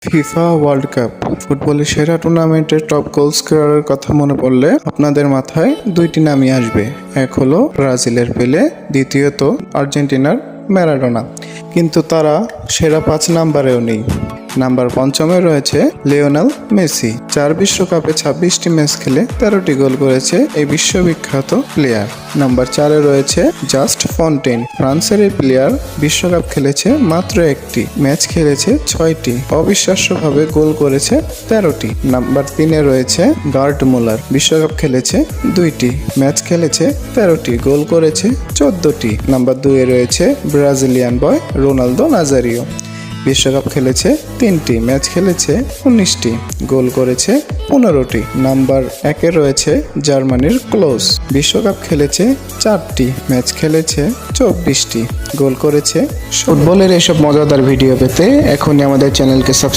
FIFA world cup ফুটবলের সেরা টুর্নামেন্টের টপ গোল স্কোরারের কথা মনে পড়লে আপনাদের মাথায় দুইটি নামই আসবে। এক হলো ব্রাজিলের পেলে, দ্বিতীয়ত আর্জেন্টিনার ম্যারাডোনা। কিন্তু তারা সেরা 5 নাম্বারেও নেই। নাম্বার 5-এ রয়েছে লিওনেল মেসি। 4 বিশ্বকাপে 26টি ম্যাচ খেলে 13টি গোল করেছে এই বিশ্ববিখ্যাত প্লেয়ার। নাম্বার 4-এ রয়েছে জাস্ট ফন্টেন। ফ্রান্সের এই প্লেয়ার বিশ্বকাপ খেলেছে মাত্র 1টি, ম্যাচ খেলেছে 6টি, অবিশ্বাস্যভাবে গোল করেছে 13টি। নাম্বার 3-এ রয়েছে গার্ড মুলার। বিশ্বকাপ খেলেছে 2টি, ম্যাচ খেলেছে 13টি, গোল করেছে 14টি। নাম্বার 2-এ রয়েছে ব্রাজিলিয়ান বয় রোনালদো নাজারিও। বিশ্বকাপ খেলেছে 3টি, ম্যাচ খেলেছে 19টি, গোল করেছে 15টি। নাম্বার 1-এ রয়েছে জার্মানির ক্লোজ। বিশ্বকাপ খেলেছে 4টি, ম্যাচ খেলেছে 24টি, গোল করেছে। ফুটবলের এসব মজাদার ভিডিও পেতে এখনই আমাদের চ্যানেলকে সাবস্ক্রাইব